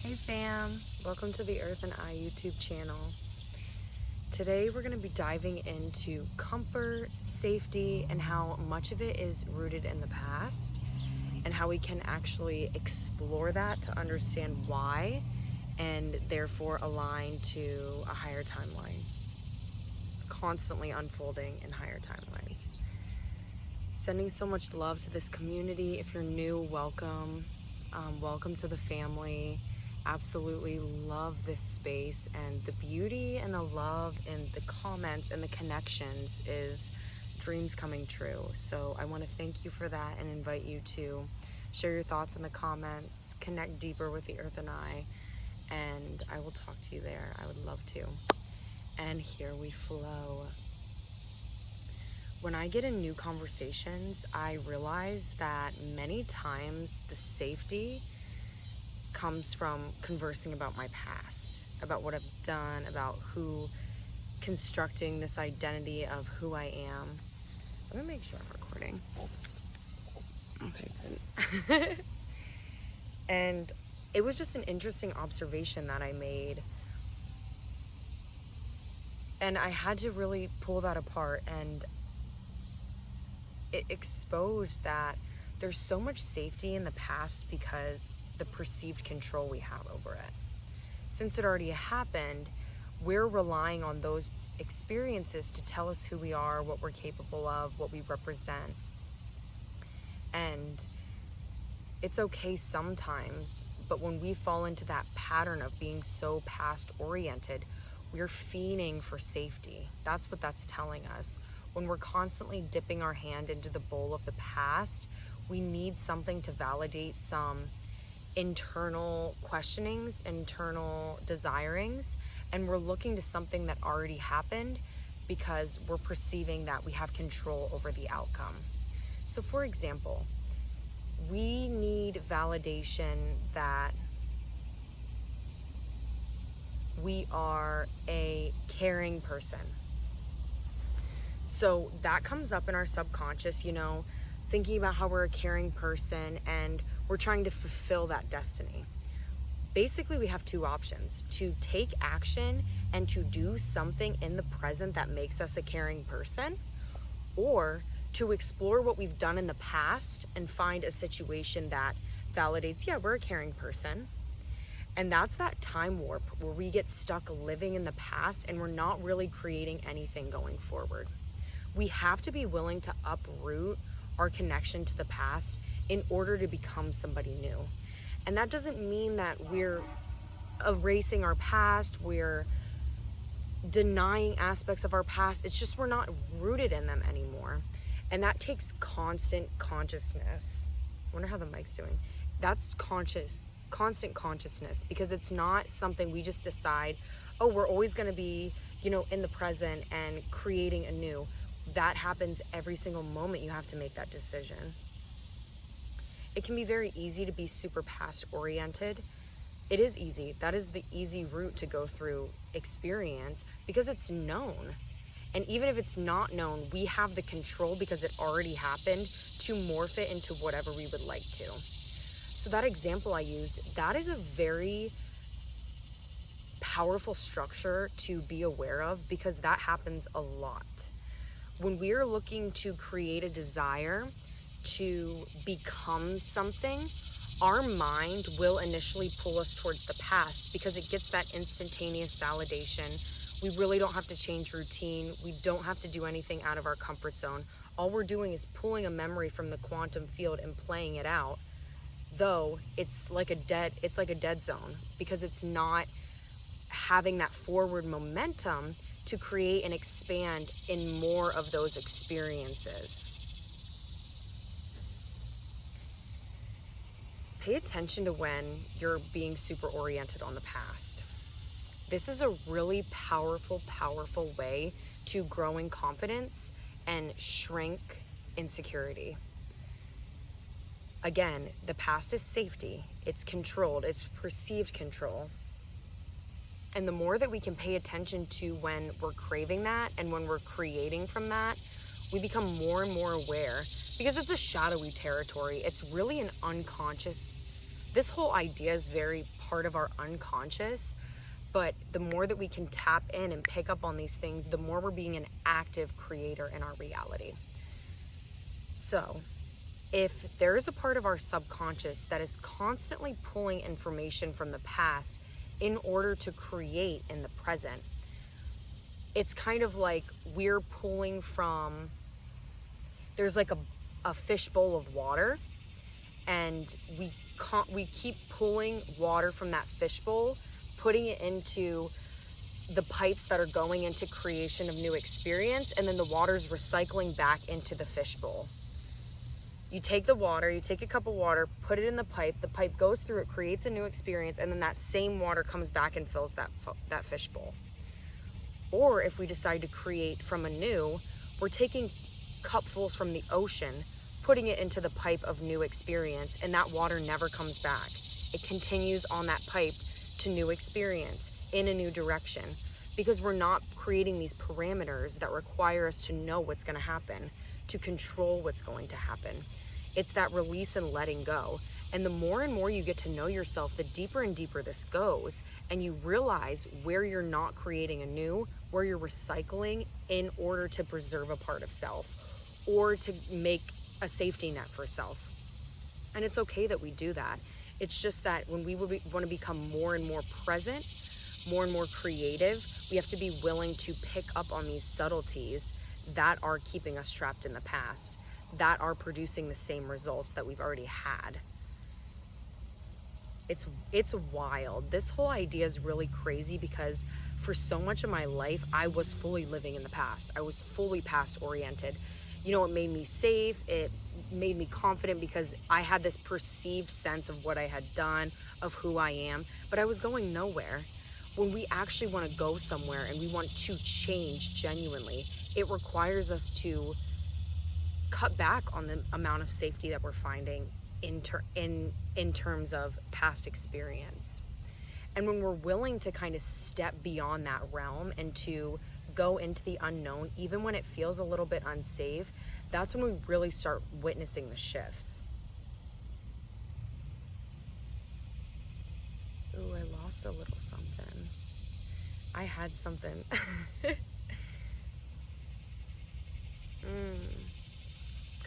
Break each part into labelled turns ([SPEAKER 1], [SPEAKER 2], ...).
[SPEAKER 1] Hey fam, welcome to the Earth and I YouTube channel. Today we're going to be diving into comfort, safety, and how much of it is rooted in the past and how we can actually explore that to understand why and therefore align to a higher timeline. Constantly unfolding in higher timelines. Sending so much love to this community. If you're new, welcome. Welcome to the family. Absolutely love this space, and the beauty and the love and the comments and the connections is dreams coming true. So I want to thank you for that and invite you to share your thoughts in the comments, connect deeper with the Earth and I, and I will talk to you there. I would love to. And here we flow. When I get in new conversations, I realize that many times the safety comes from conversing about my past, about what I've done, about constructing this identity of who I am. Let me make sure I'm recording. Okay, good. And it was just an interesting observation that I made. And I had to really pull that apart, and it exposed that there's so much safety in the past because the perceived control we have over it. Since it already happened, we're relying on those experiences to tell us who we are, what we're capable of, what we represent. And it's okay sometimes, but when we fall into that pattern of being so past oriented, we're fiending for safety. That's what that's telling us. When we're constantly dipping our hand into the bowl of the past, we need something to validate some internal questionings, internal desirings, and we're looking to something that already happened because we're perceiving that we have control over the outcome. So for example, we need validation that we are a caring person. So that comes up in our subconscious, thinking about how we're a caring person and we're trying to fulfill that destiny. Basically, we have two options: to take action and to do something in the present that makes us a caring person, or to explore what we've done in the past and find a situation that validates, yeah, we're a caring person. And that's that time warp where we get stuck living in the past and we're not really creating anything going forward. We have to be willing to uproot our connection to the past in order to become somebody new. And that doesn't mean that we're erasing our past, we're denying aspects of our past. It's just we're not rooted in them anymore. And that takes constant consciousness. I wonder how the mic's doing. That's constant consciousness, because it's not something we just decide, oh, we're always going to be, in the present and creating anew. That happens every single moment. You have to make that decision. It can be very easy to be super past oriented. It is easy. That is the easy route to go through experience because it's known. And even if it's not known, we have the control because it already happened to morph it into whatever we would like to. So that example I used, that is a very powerful structure to be aware of because that happens a lot. When we're looking to create a desire to become something, our mind will initially pull us towards the past because it gets that instantaneous validation. We really don't have to change routine. We don't have to do anything out of our comfort zone. All we're doing is pulling a memory from the quantum field and playing it out. Though it's like a dead zone because it's not having that forward momentum to create and expand in more of those experiences. Pay attention to when you're being super oriented on the past. This is a really powerful way to grow in confidence and shrink insecurity. Again, the past is safety. It's controlled. It's perceived control. And the more that we can pay attention to when we're craving that and when we're creating from that, we become more and more aware because it's a shadowy territory. It's really an unconscious, this whole idea is very part of our unconscious. But the more that we can tap in and pick up on these things, the more we're being an active creator in our reality. So if there is a part of our subconscious that is constantly pulling information from the past in order to create in the present, it's kind of like we're pulling from, there's like a fishbowl of water, and we keep pulling water from that fishbowl, putting it into the pipes that are going into creation of new experience, and then the water's recycling back into the fishbowl. You take the water, you take a cup of water, put it in the pipe goes through, it creates a new experience, and then that same water comes back and fills that fishbowl. Or if we decide to create from anew, we're taking cupfuls from the ocean, putting it into the pipe of new experience, and that water never comes back. It continues on that pipe to new experience in a new direction, because we're not creating these parameters that require us to know what's going to happen, to control what's going to happen. It's that release and letting go. And the more and more you get to know yourself, the deeper and deeper this goes, and you realize where you're not creating anew, where you're recycling in order to preserve a part of self or to make a safety net for self. And it's okay that we do that. It's just that when we want to become more and more present, more and more creative, we have to be willing to pick up on these subtleties that are keeping us trapped in the past, that are producing the same results that we've already had. It's wild. This whole idea is really crazy, because for so much of my life, I was fully living in the past. I was fully past oriented. You know, it made me safe. It made me confident because I had this perceived sense of what I had done, of who I am, but I was going nowhere. When we actually want to go somewhere and we want to change genuinely, it requires us to cut back on the amount of safety that we're finding in terms of past experience. And when we're willing to kind of step beyond that realm and to go into the unknown, even when it feels a little bit unsafe, that's when we really start witnessing the shifts. Ooh, I lost a little something. I had something.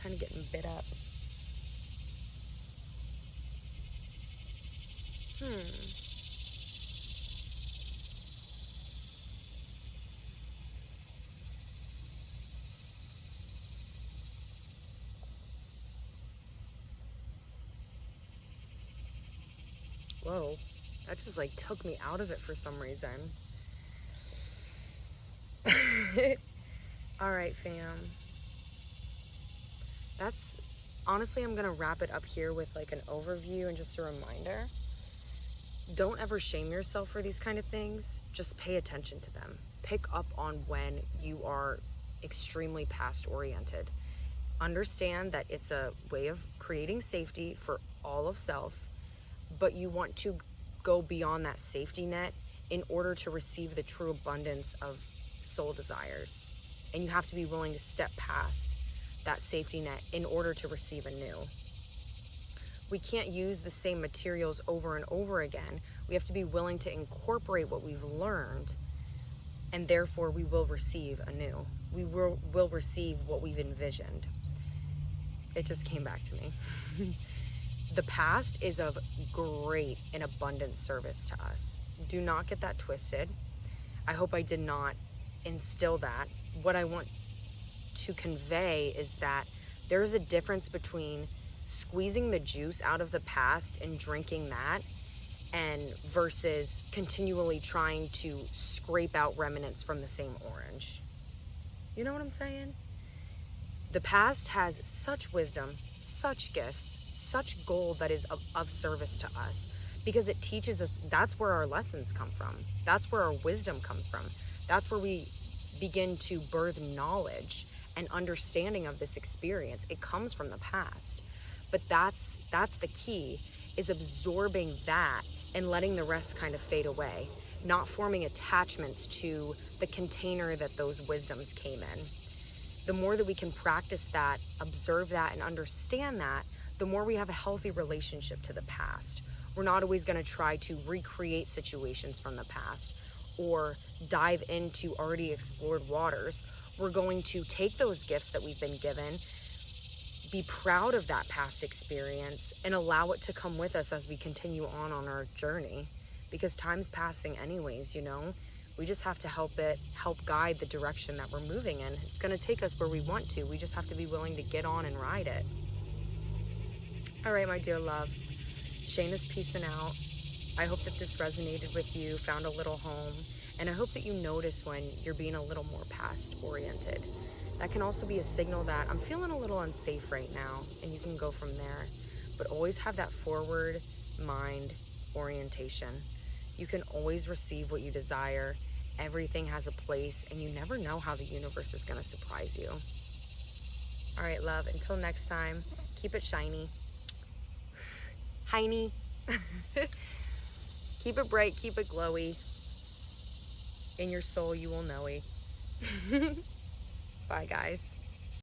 [SPEAKER 1] Kind of getting bit up. Whoa, that just like took me out of it for some reason. All right, fam. That's honestly, I'm gonna wrap it up here with like an overview and just a reminder. Don't ever shame yourself for these kind of things. Just pay attention to them. Pick up on when you are extremely past oriented. Understand that it's a way of creating safety for all of self, but you want to go beyond that safety net in order to receive the true abundance of soul desires. And you have to be willing to step past that safety net in order to receive anew. We can't use the same materials over and over again. We have to be willing to incorporate what we've learned, and therefore we will receive anew. We will receive what we've envisioned. It just came back to me. The past is of great and abundant service to us. Do not get that twisted. I hope I did not instill that. What I want to convey is that there's a difference between squeezing the juice out of the past and drinking that, and versus continually trying to scrape out remnants from the same orange. You know what I'm saying? The past has such wisdom, such gifts, such gold that is of service to us, because it teaches us. That's where our lessons come from. That's where our wisdom comes from. That's where we begin to birth knowledge and understanding of this experience. It comes from the past. But that's the key, is absorbing that and letting the rest kind of fade away, not forming attachments to the container that those wisdoms came in. The more that we can practice that, observe that, and understand that, the more we have a healthy relationship to the past. We're not always going to try to recreate situations from the past or dive into already explored waters. We're going to take those gifts that we've been given, be proud of that past experience, and allow it to come with us as we continue on our journey. Because time's passing anyways, you know? We just have to help guide the direction that we're moving in. It's going to take us where we want to. We just have to be willing to get on and ride it. All right, my dear loves. Shane is peacing out. I hope that this resonated with you, found a little home, and I hope that you notice when you're being a little more past oriented. That can also be a signal that I'm feeling a little unsafe right now, and you can go from there. But always have that forward mind orientation. You can always receive what you desire. Everything has a place, and you never know how the universe is going to surprise you. All right, love, until next time, keep it shiny. Hiney. Keep it bright, keep it glowy. In your soul, you will know it. Bye, guys.